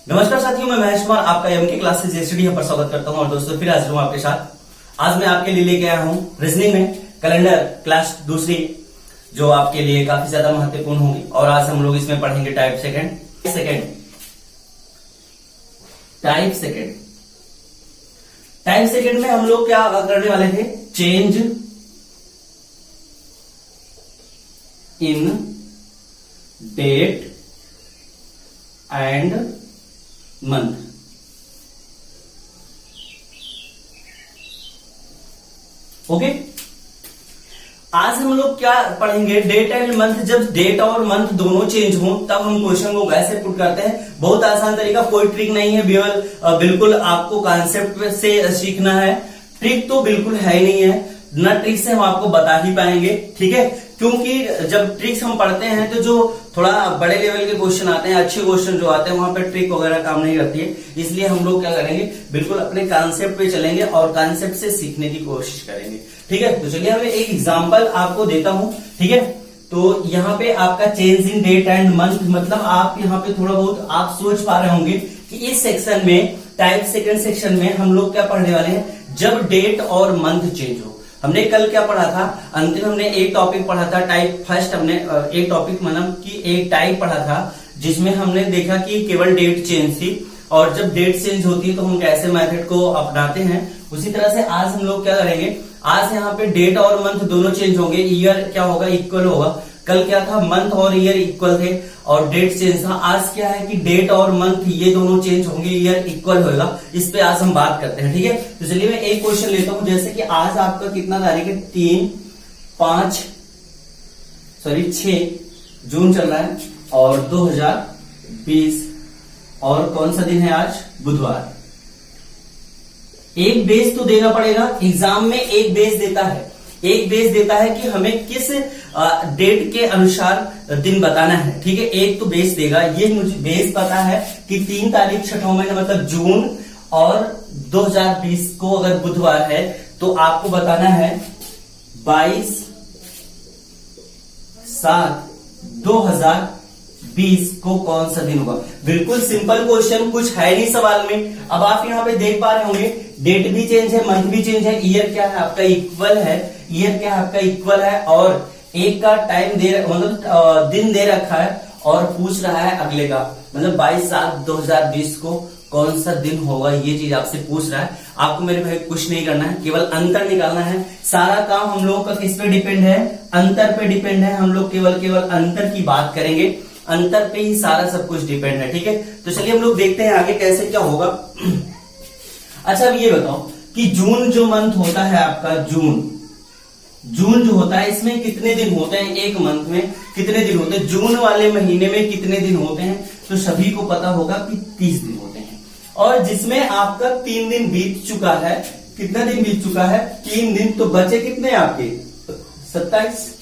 नमस्कार साथियों, मैं महेश कुमार आपका एमके क्लासेस एसटीडी पर स्वागत करता हूं। और दोस्तों फिर हाजिर हूं आपके साथ। आज मैं आपके लिए लेके आया हूं रीजनिंग में कैलेंडर क्लास दूसरी, जो आपके लिए काफी ज्यादा महत्वपूर्ण होगी। और आज हम लोग इसमें पढ़ेंगे टाइप सेकंड। टाइप सेकंड में हम लोग क्या करने वाले थे? Change in date and month. Okay, आज हम लोग क्या पढ़ेंगे? Date and month. जब डेट और मंथ दोनों चेंज हो तब हम क्वेश्चन को कैसे पुट करते हैं। बहुत आसान तरीका, कोई ट्रिक नहीं है, बिल्कुल आपको कॉन्सेप्ट से सीखना है। ट्रिक तो बिल्कुल है ही नहीं है, ना ट्रिक से हम आपको बता ही पाएंगे, ठीक है। क्योंकि जब ट्रिक्स हम पढ़ते हैं तो जो थोड़ा बड़े लेवल के क्वेश्चन आते हैं, अच्छे क्वेश्चन जो आते हैं, वहां पे ट्रिक वगैरह काम नहीं करती है। इसलिए हम लोग क्या करेंगे, बिल्कुल अपने कॉन्सेप्ट पे चलेंगे और कॉन्सेप्ट से सीखने की कोशिश करेंगे, ठीक है। तो चलिए मैं एक एग्जांपल आपको देता हूं, ठीक है। तो यहाँ पे आपका change in date and month, मतलब आप यहाँ पे थोड़ा बहुत आप सोच पा रहे होंगे कि इस सेक्शन में, टाइप सेकंड सेक्शन में हम लोग क्या पढ़ने वाले हैं? जब डेट और मंथ चेंज हो। हमने कल क्या पढ़ा था? अंतिम हमने एक टॉपिक पढ़ा था टाइप फर्स्ट। हमने एक टॉपिक मतलब कि एक टाइप पढ़ा था जिसमें हमने देखा कि केवल डेट चेंज थी, और जब डेट चेंज होती है तो हम कैसे मेथड को अपनाते हैं। उसी तरह से आज हम लोग क्या करेंगे? आज यहाँ पे डेट और मंथ दोनों चेंज होंगे, ईयर क्या होगा? इक्वल होगा। कल क्या था? मंथ और ईयर इक्वल थे और डेट चेंज था। आज क्या है कि डेट और मंथ ये दोनों चेंज होंगे, ईयर इक्वल होगा। इस पे आज हम बात करते हैं, ठीक है। तो चलिए मैं एक क्वेश्चन लेता हूं, जैसे कि आज आपका कितना तारीख है? 6 जून चल रहा है और 2020, और कौन सा दिन है आज? बुधवार। एक बेस तो देना पड़ेगा, एग्जाम में एक बेस देता है। एक बेस देता है कि हमें किस डेट के अनुसार दिन बताना है, ठीक है। एक तो बेस देगा, ये मुझे बेस पता है कि 3 तारीख छठवां महीना मतलब जून और 2020 को अगर बुधवार है तो आपको बताना है 22/7/2020 को कौन सा दिन होगा। बिल्कुल सिंपल क्वेश्चन, कुछ है नहीं सवाल में। अब आप यहाँ पे देख पा रहे होंगे डेट भी चेंज है, मंथ भी चेंज है, ईयर क्या है आपका? इक्वल है। ईयर क्या है आपका? इक्वल है। और एक का टाइम मतलब दिन दे रखा है और पूछ रहा है अगले का, मतलब 22/7/2020 को कौन सा दिन होगा, ये चीज आपसे पूछ रहा है। आपको मेरे भाई कुछ नहीं करना है, केवल अंतर निकालना है। सारा काम हम लोगों का किस पे डिपेंड है? अंतर पे डिपेंड है। हम लोग केवल अंतर की बात करेंगे, अंतर पे ही सारा सब कुछ डिपेंड है, ठीक है। तो चलिए हम लोग देखते हैं आगे कैसे क्या होगा। अच्छा, अब ये बताओ कि जून जो मंथ होता है आपका, जून जो होता है, इसमें कितने दिन होते हैं? एक मंथ में कितने दिन होते हैं? जून वाले महीने में कितने दिन होते हैं? तो सभी को पता होगा कि 30 दिन होते हैं। और जिसमें आपका 3 दिन बीत चुका है। कितना दिन बीत चुका है? 3 दिन। तो बचे कितने आपके? 27।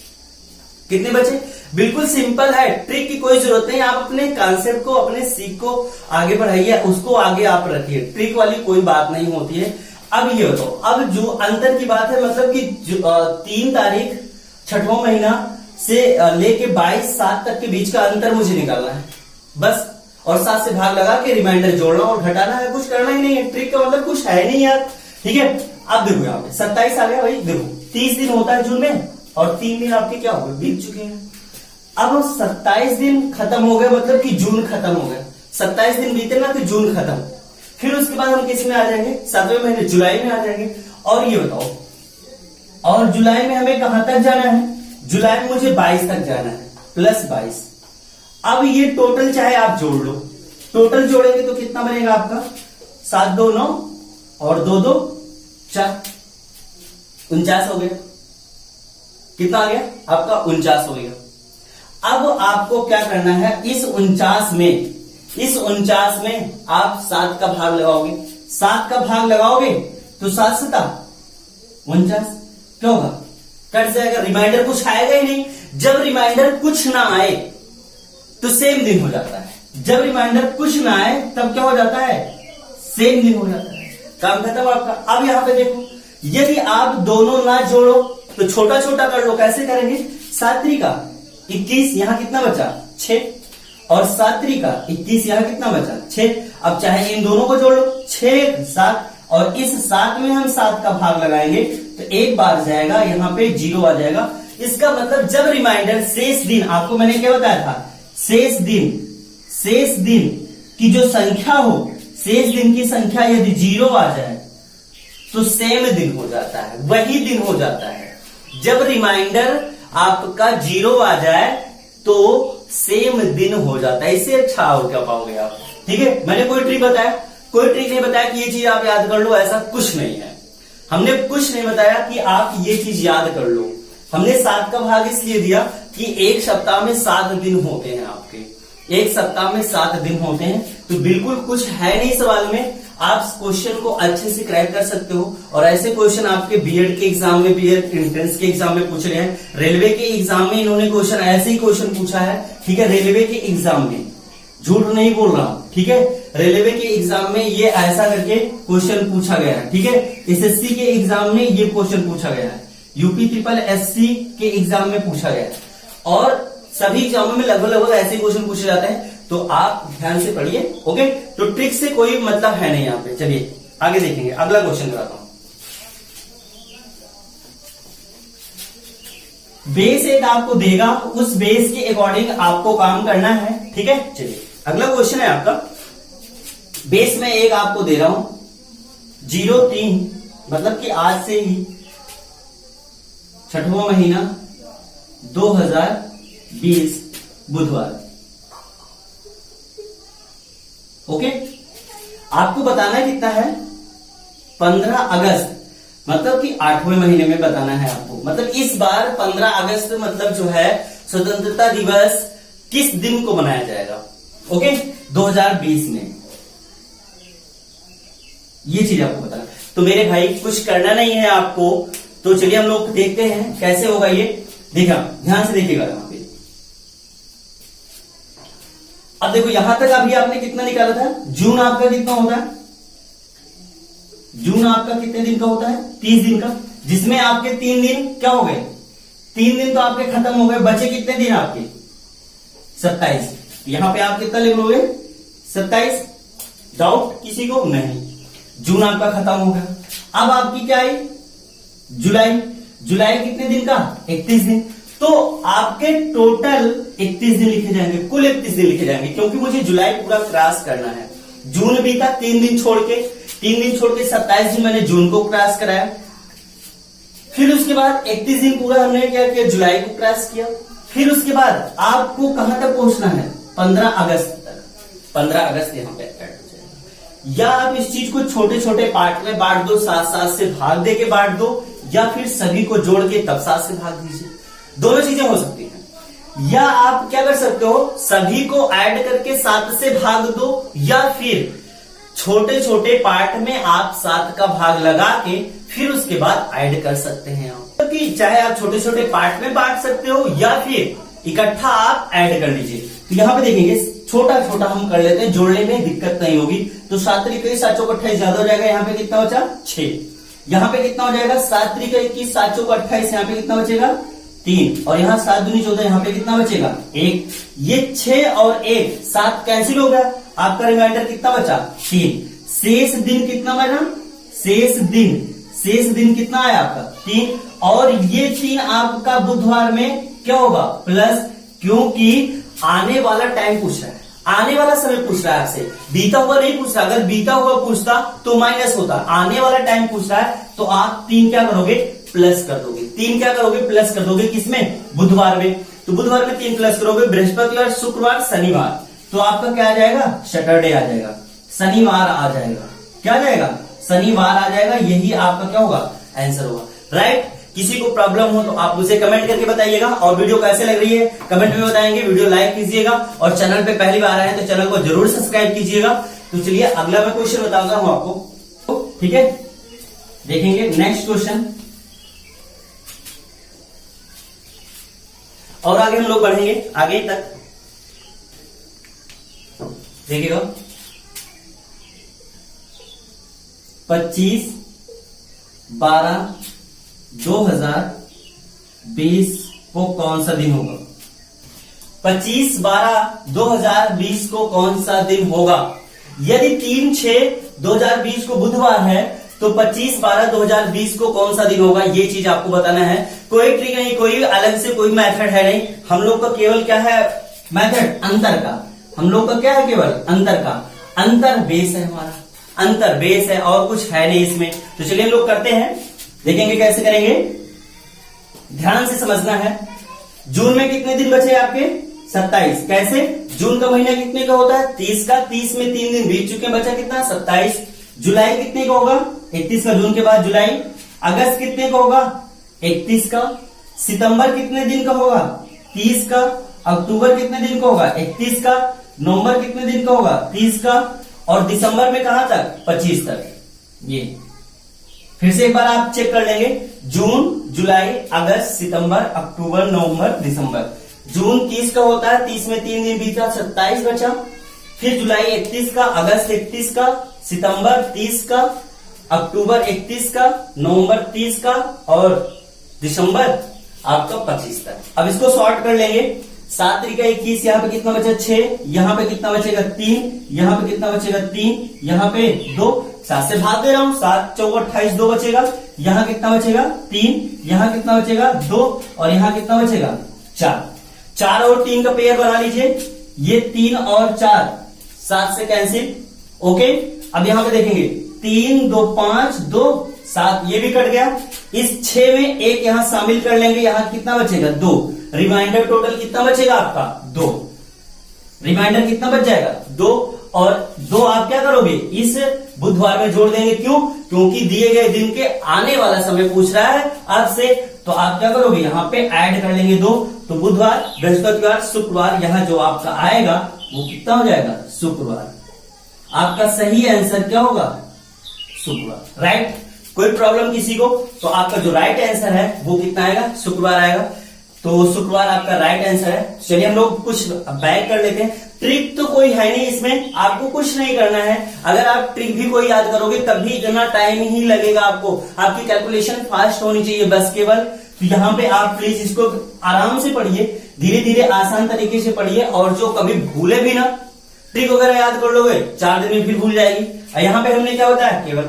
कितने बचे? बिल्कुल सिंपल है, ट्रिक की कोई जरूरत नहीं। आप अपने कॉन्सेप्ट को, अपने सीख को आगे बढ़ाइए, उसको आगे आप रखिए। ट्रिक वाली कोई बात नहीं होती है। अब ये बताओ, अब जो अंतर की बात है, मतलब कि 3 तारीख छठवां महीना से लेके 22/7 तक के बीच का अंतर मुझे निकालना है बस। और 7 से भाग लगा के रिमाइंडर जोड़ना और घटाना है, कुछ करना ही नहीं है। ट्रिक का मतलब कुछ है नहीं यार, ठीक है। अब देखो यहाँ पे 27 आ गया भाई। देखो 30 दिन होता है जून में और 3 दिन आपके क्या हो गए? बीत चुके हैं। अब 27 दिन खत्म हो गए, मतलब कि जून खत्म हो गया। 27 दिन बीते ना तो जून खत्म। फिर उसके बाद हम किस में आ जाएंगे? 7वें महीने जुलाई में आ जाएंगे। और ये बताओ, और जुलाई में हमें कहां तक जाना है? जुलाई में मुझे 22 तक जाना है, +22। अब ये टोटल चाहे आप जोड़ लो, टोटल जोड़ेंगे तो कितना बनेगा आपका? 7 2 9 और 2 2 4, 49 हो गया। कितना आ गया आपका? 49 हो गया। अब आपको क्या करना है? इस 49 में आप 7 का भाग लगाओगे। 7 का भाग लगाओगे तो 7 7 49 क्या होगा? कट जाएगा। रिमाइंडर कुछ आएगा ही नहीं। जब रिमाइंडर कुछ ना आए तो सेम दिन हो जाता है। जब रिमाइंडर कुछ ना आए तब क्या हो जाता है? सेम दिन हो जाता है। काम खत्म आपका। अब यहां पे देखो, यदि आप दोनों ना जोड़ो तो छोटा छोटा कर लो। कैसे करेंगे? 7 3 21, यहां कितना बचा? 6, और 7 3 21, यहां कितना बचा? 6। अब चाहे इन दोनों को जोड़ लो, 6 7, और इस 7 में हम 7 का भाग लगाएंगे तो एक बार जाएगा, यहाँ पे 0 आ जाएगा। इसका मतलब जब रिमाइंडर शेष दिन, आपको मैंने क्या बताया था, शेष दिन की जो संख्या हो, शेष दिन की संख्या यदि 0 आ जाए तो सेम दिन हो जाता है, वही दिन हो जाता है। जब रिमाइंडर आपका 0 आ जाए तो सेम दिन हो जाता है। इससे अच्छा हो क्या पाओगे आप? ठीक है, मैंने कोई ट्रिक बताया? कोई ट्रिक नहीं बताया कि ये चीज आप याद कर लो, ऐसा कुछ नहीं है। हमने कुछ नहीं बताया कि आप ये चीज याद कर लो। हमने 7 का भाग इसलिए दिया कि एक सप्ताह में 7 दिन होते हैं आपके, एक सप्ताह में 7 दिन होते हैं, तो बिल्कुल कुछ है नहीं सवाल में। आप क्वेश्चन को अच्छे से क्रैक कर सकते हो, और ऐसे क्वेश्चन आपके बीएड के एग्जाम में, बीएड एंट्रेंस के एग्जाम में पूछ रहे हैं। रेलवे के एग्जाम में इन्होंने क्वेश्चन ऐसे ही क्वेश्चन पूछा है, ठीक है, रेलवे के एग्जाम में, झूठ नहीं बोल रहा हूं, ठीक है, रेलवे के एग्जाम में ये ऐसा करके क्वेश्चन पूछा गया है, ठीक है। एसएससी के एग्जाम में ये क्वेश्चन पूछा गया है, यूपी ट्रिपल एससी के एग्जाम में पूछा गया है, और सभी एग्जामों में लगभग ऐसे क्वेश्चन पूछे जाते हैं। तो आप ध्यान से पढ़िए, ओके। तो ट्रिक से कोई मतलब है नहीं यहाँ पे। चलिए आगे देखेंगे, अगला क्वेश्चन कराता हूं। बेस एक आपको देगा, उस बेस के अकॉर्डिंग आपको काम करना है, ठीक है। चलिए अगला क्वेश्चन है आपका, बेस में एक आपको दे रहा हूं 03, मतलब कि आज से ही 6वां महीना 2020 बुधवार, ओके। आपको बताना कितना है, 15 अगस्त, मतलब कि 8वें महीने में बताना है आपको। मतलब इस बार 15 अगस्त मतलब जो है स्वतंत्रता दिवस किस दिन को मनाया जाएगा, ओके, 2020 में, ये चीज आपको बताना। तो मेरे भाई कुछ करना नहीं है आपको, तो चलिए हम लोग देखते हैं कैसे होगा ये। देखा, ध्यान से देखिएगा यहां पे। अब देखो यहां तक अभी आपने कितना निकाला था, जून आपका कितना होता है, जून आपका कितने दिन का होता है, 30 दिन का, जिसमें आपके 3 दिन क्या हो गए, 3 दिन तो आपके खत्म हो गए, बचे कितने दिन आपके, 27। यहां पे आप कितना लिख लोगे, 27। डाउट किसी को? नहीं। जून आपका खत्म हो गया। अब आपकी क्या आई, जुलाई। जुलाई कितने दिन का, 31 दिन। तो आपके टोटल 31 दिन लिखे जाएंगे, कुल 31 दिन लिखे जाएंगे, क्योंकि मुझे जुलाई पूरा क्रॉस करना है। जून भी था 3 दिन छोड़ के, 27 दिन मैंने जून को क्रॉस कराया। फिर उसके बाद 31 दिन पूरा हमने क्या किया, जुलाई को क्रॉस किया। फिर उसके बाद आपको कहां तक पहुंचना है, 15 अगस्त तक। 15 अगस्त यहां पे ऐड हो जाएगा। या आप इस चीज को छोटे छोटे पार्ट में बांट दो, 7 से भाग दे के बांट दो, या फिर सभी को जोड़ के तब 7 से भाग दीजिए। दोनों चीजें हो सकती हैं। या आप क्या कर सकते हो, सभी को ऐड करके 7 से भाग दो, या फिर छोटे छोटे पार्ट में आप 7 का भाग लगा के फिर उसके बाद ऐड कर सकते हैं आप। तो चाहे आप छोटे छोटे पार्ट में बांट सकते हो, या फिर इकट्ठा आप ऐड कर लीजिए। तो यहां पे देखेंगे, छोटा छोटा हम कर लेते हैं, जोड़ने में दिक्कत नहीं होगी। तो 7 × 21 7 × 28 ज्यादा हो जाएगा, यहाँ पे कितना बचा, 6। यहाँ पे कितना हो जाएगा, 7 × 21 7 × 28, यहाँ पे कितना बचेगा, 3। और यहाँ 7 दूनी 14, यहाँ पे कितना बचेगा, 1। ये 6 और 1 7 कैंसिल हो गया, आपका रिमाइंडर कितना बचा, 3। शेष दिन कितना बना, शेष दिन कितना आया आपका, 3। और ये 3 आपका बुधवार में क्या होगा, प्लस, क्योंकि आने वाला टाइम पूछ रहा है, आने वाला समय पूछ रहा है आपसे, बीता हुआ नहीं पूछ रहा। अगर बीता हुआ पूछता तो माइनस होता, आने वाला टाइम पूछ रहा है, तो आप 3 क्या करोगे, प्लस कर दोगे। 3 क्या करोगे, प्लस कर दोगे, किसमें, बुधवार में। तो बुधवार में 3 प्लस करोगे, बृहस्पतिवार, शुक्रवार, शनिवार, तो आपका क्या आ जाएगा, सैटरडे आ जाएगा, शनिवार आ जाएगा। क्या आ जाएगा, शनिवार आ जाएगा। यही आपका क्या होगा, आंसर होगा, राइट। किसी को प्रॉब्लम हो तो आप मुझे कमेंट करके बताइएगा, और वीडियो कैसे लग रही है कमेंट में बताएंगे। वीडियो लाइक कीजिएगा, और चैनल पे पहली बार आए हैं तो चैनल को जरूर सब्सक्राइब कीजिएगा। तो चलिए अगला मैं क्वेश्चन बताऊंगा हूं आपको, ठीक है। देखेंगे नेक्स्ट क्वेश्चन, और आगे हम लोग बढ़ेंगे, आगे तक देखिएगा। 25/12/2020 को कौन सा दिन होगा, 25/12/2020 को कौन सा दिन होगा। यदि 3/6/2020 को बुधवार है तो 25/12/2020 को कौन सा दिन होगा, ये चीज आपको बताना है। कोई ट्रिक नहीं, कोई अलग से कोई मेथड है नहीं, हम लोग का केवल क्या है मेथड, अंतर का। हम लोग का क्या है, केवल अंतर का। अंतर बेस है हमारा, अंतर बेस है और कुछ है नहीं इसमें। तो चलिए हम लोग करते हैं, देखेंगे कैसे करेंगे, ध्यान से समझना है। जून में कितने दिन बचे आपके, 27। कैसे, जून का महीना कितने का होता है, 30 का। 30 में 3 दिन बीत चुके हैं, बचा कितना, 27। जुलाई कितने का होगा, 31 का, जून के बाद जुलाई। अगस्त कितने का होगा, 31 का। सितंबर कितने दिन का होगा, 30 का। अक्टूबर कितने दिन का होगा, 31 का। नवंबर कितने दिन का होगा, 30 का। और दिसंबर में कहां तक, 25 तक। ये फिर से एक बार आप चेक कर लेंगे, जून, जुलाई, अगस्त, सितंबर, अक्टूबर, नवंबर, दिसंबर। जून 30 का होता है, 30 में 3 दिन बीता, 27 बचा। फिर जुलाई 31 का, अगस्त 31 का, सितंबर 30 का, अक्टूबर 31 का, नवंबर 30 का और दिसंबर आपका 25 तक। अब इसको शॉर्ट कर लेंगे, 7 3 21, यहाँ पे कितना बचा, 6, यहाँ पे कितना बचेगा, 3, यहाँ पे कितना बचेगा, 3, यहाँ पे 2, 7 से भाग दे रहा हूं, 7 4 28, 2 बचेगा। यहाँ कितना बचेगा, 3, यहाँ कितना बचेगा, 2 और यहाँ कितना बचेगा, 4। 4 और 3 का पेयर बना लीजिए, ये 3 और 4 7 से कैंसिल। ओके, अब यहां पे देखेंगे, 3 2 5 2 7, ये भी कट गया। इस 6 में एक यहां शामिल कर लेंगे, यहां कितना बचेगा, 2। रिमाइंडर टोटल कितना बचेगा आपका, 2। रिमाइंडर कितना बच जाएगा, 2। और 2 आप क्या करोगे, इस बुधवार में जोड़ देंगे। क्यों, क्योंकि दिए गए दिन के आने वाला समय पूछ रहा है आपसे, तो आप क्या करोगे, यहां पे ऐड कर लेंगे 2। तो बुधवार, बृहस्पतिवार, शुक्रवार, यहां जो आपका आएगा वो कितना हो जाएगा, शुक्रवार। आपका सही आंसर क्या होगा, शुक्रवार। राइट, कोई प्रॉब्लम किसी को, तो आपका जो राइट आंसर है वो कितना आएगा, शुक्रवार आएगा। तो शुक्रवार आपका राइट आंसर है। चलिए हम लोग कुछ बैक कर लेते हैं। ट्रिक तो कोई है नहीं इसमें, आपको कुछ नहीं करना है। अगर आप ट्रिक भी कोई याद करोगे तब भी इतना टाइम ही लगेगा आपको। आपकी कैलकुलेशन फास्ट होनी चाहिए बस केवल। तो यहाँ पे आप प्लीज इसको आराम से पढ़िए, धीरे धीरे आसान तरीके से पढ़िए, और जो कभी भूले भी ना, ट्रिक वगैरह याद कर लोगे 4 दिन में फिर भूल जाएगी। यहाँ पे हमने क्या बताया, केवल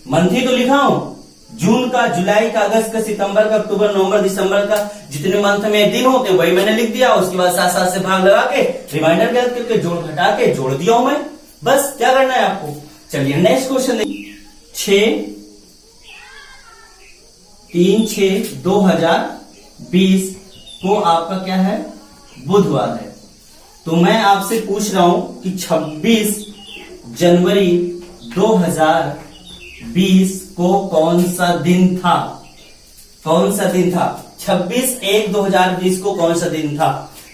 मंथ ही तो लिखा हूं, जून का, जुलाई का, अगस्त का, सितंबर का, अक्टूबर, नवंबर, दिसंबर का, जितने मंथ में दिन होते हैं वही मैंने लिख दिया। उसके बाद 7 से भाग लगा के रिमाइंडर याद करके जोड़ घटा के जोड़ दिया हूं मैं, बस। क्या करना है आपको, चलिए नेक्स्ट क्वेश्चन देखिए। 3/6/2020 को आपका क्या है, बुधवार है। तो मैं आपसे पूछ रहा हूं कि 26 जनवरी 2020 को कौन सा दिन था, कौन सा दिन था, 26/1/2020 को कौन सा दिन था।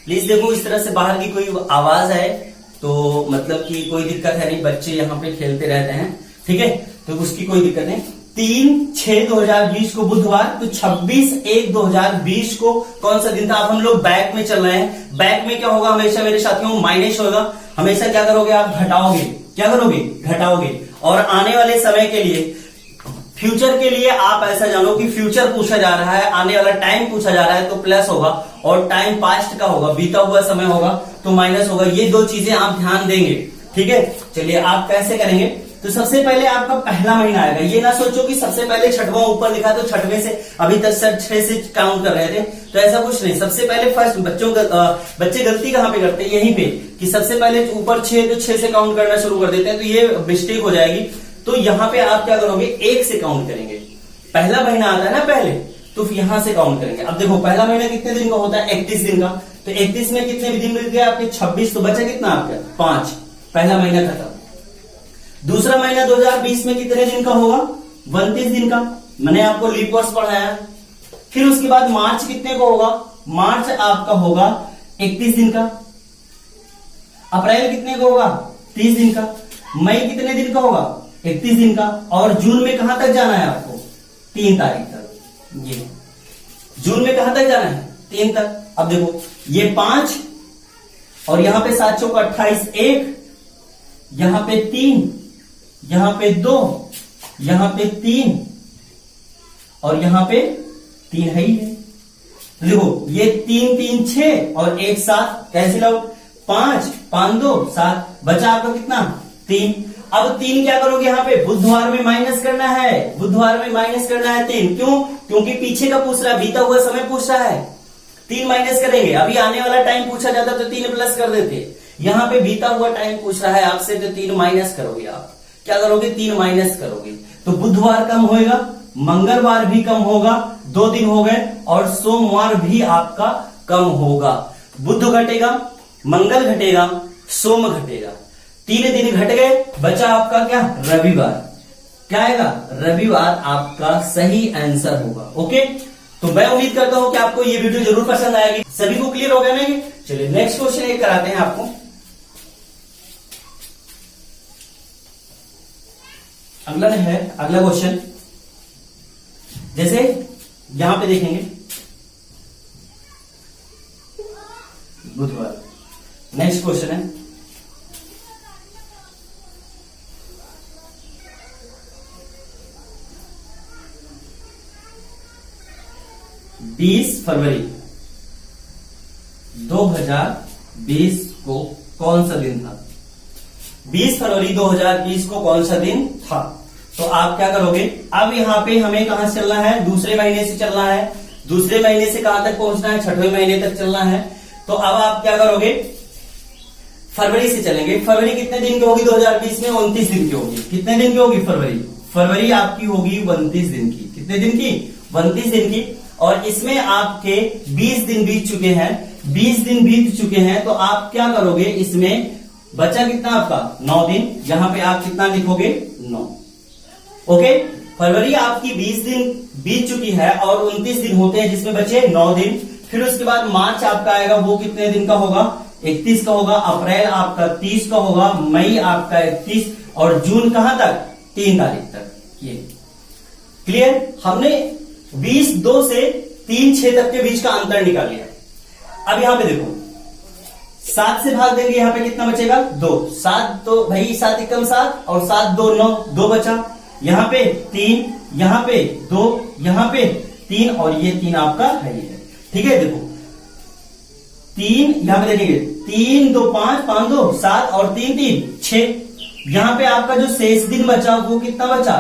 प्लीज देखो, इस तरह से बाहर की कोई आवाज है तो मतलब कि कोई दिक्कत है नहीं, बच्चे यहाँ पे खेलते रहते हैं, ठीक है, तो उसकी कोई दिक्कत नहीं। 3/6/2020 को बुधवार, तो 26/1/2020 को कौन सा दिन था। अब हम लोग बैक में चल रहे हैं। बैक में क्या होगा, हमेशा मेरे साथियों माइनस होगा। हमेशा क्या करोगे आप, घटाओगे। क्या करोगे, घटाओगे। और आने वाले समय के लिए, फ्यूचर के लिए आप ऐसा जानो कि फ्यूचर पूछा जा रहा है, आने वाला टाइम पूछा जा रहा है तो प्लस होगा, और टाइम पास्ट का होगा, बीता हुआ समय होगा तो माइनस होगा। ये 2 चीजें आप ध्यान देंगे, ठीक है। चलिए आप कैसे करेंगे, तो सबसे पहले आपका पहला महीना आएगा। ये ना सोचो कि सबसे पहले छठवां ऊपर लिखा तो छठवें से, अभी तक सर 6 से काउंट कर रहे थे, तो ऐसा कुछ नहीं। सबसे पहले फर्स्ट बच्चे गलती कहां पे करते हैं, यहीं पे, कि सबसे पहले ऊपर 6 तो 6 से काउंट करना शुरू कर देते हैं, तो ये मिस्टेक हो जाएगी। तो यहां पे आप क्या करोगे, 1 से काउंट करेंगे। पहला महीना आता है ना पहले, तो यहां से काउंट करेंगे। अब देखो पहला महीना कितने दिन का होता है, 31 दिन का। तो 31 में कितने दिन मिल गए आपके, 26, तो बचा कितना आपका, 5। पहला महीना खत्म। दूसरा महीना 2020 में कितने दिन का होगा, 32 दिन का। मैंने आपको लीप वर्ष पढ़ाया। फिर उसके बाद मार्च कितने का होगा, मार्च आपका होगा 31 दिन का। अप्रैल कितने का होगा, 30 दिन का। मई कितने दिन का होगा, 31 दिन का। और जून में कहां तक जाना है आपको, 3 तारीख तक। ये जून में कहां तक जाना है, 3 तक। अब देखो ये 5 और यहां पे 7 चौक 28, 1, यहां पे 3, यहां पे 2, यहां पे 3 और यहां पे 3 है ही है। देखो ये 3 3 6 और 1 7 कैंसिल आउट, 5 5 2 7, बचा आपका कितना 3। अब 3 क्या करोगे यहाँ पे बुधवार में माइनस करना है, बुधवार में माइनस करना है 3। क्यों? क्योंकि पीछे का पूछ रहा है, बीता हुआ समय पूछ रहा है। 3 माइनस करेंगे, अभी आने वाला टाइम पूछा जाता तो 3 प्लस कर देते। यहाँ पे बीता हुआ टाइम पूछ रहा है आपसे तो 3 माइनस करोगे। आप क्या करोगे? 3 माइनस करोगे तो बुधवार कम होएगा, मंगलवार भी कम होगा, 2 दिन हो गए, और सोमवार भी आपका कम होगा। बुध घटेगा, मंगल घटेगा, सोम घटेगा, 3 दिन घट गए, बचा आपका क्या? रविवार। क्या आएगा? रविवार आपका सही आंसर होगा। ओके, तो मैं उम्मीद करता हूं कि आपको ये वीडियो जरूर पसंद आएगी। सभी को क्लियर हो गया ना ये? चलिए नेक्स्ट क्वेश्चन एक कराते हैं आपको। अगला क्वेश्चन, जैसे यहां पे देखेंगे बुधवार। नेक्स्ट क्वेश्चन है फरवरी 2020 को कौन सा दिन था? 20 फरवरी 2020 को कौन सा दिन था? तो आप क्या करोगे? अब यहाँ पे हमें कहां से चलना है? दूसरे महीने से चलना है। दूसरे महीने से कहां तक पहुंचना है? 6वें महीने तक चलना है। तो अब आप क्या करोगे? फरवरी से चलेंगे। फरवरी कितने दिन की होगी 2020 में? 29 दिन की होगी। कितने दिन की होगी फरवरी? फरवरी आपकी होगी 29 दिन की। कितने दिन की? 29 दिन की। और इसमें आपके 20 दिन बीत चुके हैं। 20 दिन बीत चुके हैं तो आप क्या करोगे? इसमें बचा कितना आपका? 9 दिन। यहां पे आप कितना लिखोगे? 9। ओके, फरवरी आपकी 20 दिन बीत चुकी है और 29 दिन होते हैं जिसमें बचे 9 दिन। फिर उसके बाद मार्च आपका आएगा, वो कितने दिन का होगा? 31 का होगा। अप्रैल आपका 30 का होगा। मई आपका 31 और जून कहां तक? 3 तारीख तक। ये क्लियर? हमने 20-2 से 3-6 तक के बीच का अंतर निकाल लिया। अब यहां पे देखो, 7 से भाग देंगे, यहां पे कितना बचेगा? 2। 7 तो भाई 7 एकम 7 और 7 2 9, 2 बचा। यहां पे 3, यहां पे 2, यहां पे 3 और ये 3 आपका है ही है। ठीक है, देखो 3 यहां पे देखेंगे, 3 2 5, 5 2 7 और 3 3 6। यहां पे आपका जो शेष दिन बचा वो कितना बचा?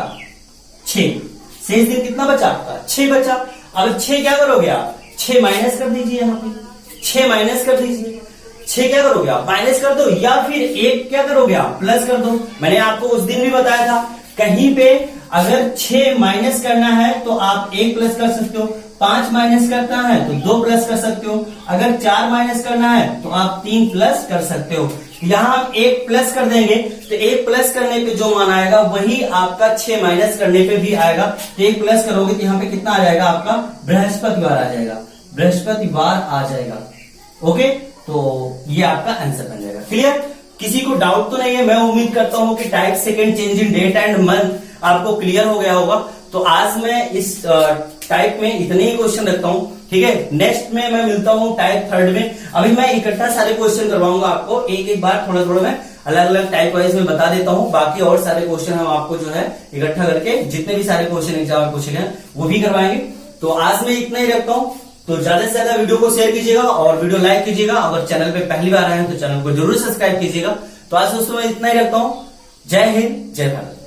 6। शेष दिन कितना बचा आपका? 6 बचा। अब 6 क्या करोगे आप? 6 माइनस कर दीजिए। यहां पे 6 माइनस कर दीजिए। 6 क्या करोगे आप? माइनस कर दो, या फिर 1 क्या करोगे आप? प्लस कर दो। मैंने आपको उस दिन भी बताया था, कहीं पे अगर 6 माइनस करना है तो आप 1 प्लस कर सकते हो, 5 माइनस करना है तो 2 प्लस कर सकते हो, अगर 4 माइनस करना है तो आप 3 प्लस कर सकते हो। यहां हम 1 प्लस कर देंगे तो 1 प्लस करने पे जो मान आएगा वही आपका 6 माइनस करने पे भी आएगा। तो 1 प्लस करोगे तो यहां पे कितना आ जाएगा आपका? बृहस्पतिवार आ जाएगा। बृहस्पतिवार आ जाएगा। ओके, तो ये आपका आंसर बन जाएगा। क्लियर? किसी को डाउट तो नहीं है? मैं उम्मीद करता हूं कि type second change in date and month आपको क्लियर हो गया होगा। तो आज मैं इस टाइप में इतने ही क्वेश्चन रखता हूं। ठीक है, नेक्स्ट में मैं मिलता हूं टाइप थर्ड में। अभी मैं इकट्ठा सारे क्वेश्चन करवाऊंगा आपको, एक एक बार थोड़ा थोड़ा मैं अलग अलग टाइप वाइज में बता देता हूं। बाकी और सारे क्वेश्चन हम आपको जो है इकट्ठा करके जितने भी सारे क्वेश्चन एग्जाम में पूछे गए वो भी करवाएंगे। तो आज मैं इतना ही रखता हूं। तो ज्यादा से ज्यादा वीडियो को शेयर कीजिएगा और वीडियो लाइक कीजिएगा। अगर चैनल पे पहली बार आए हैं तो चैनल को जरूर सब्सक्राइब कीजिएगा। तो आज दोस्तों मैं इतना ही रखता हूं। जय हिंद, जय भारत।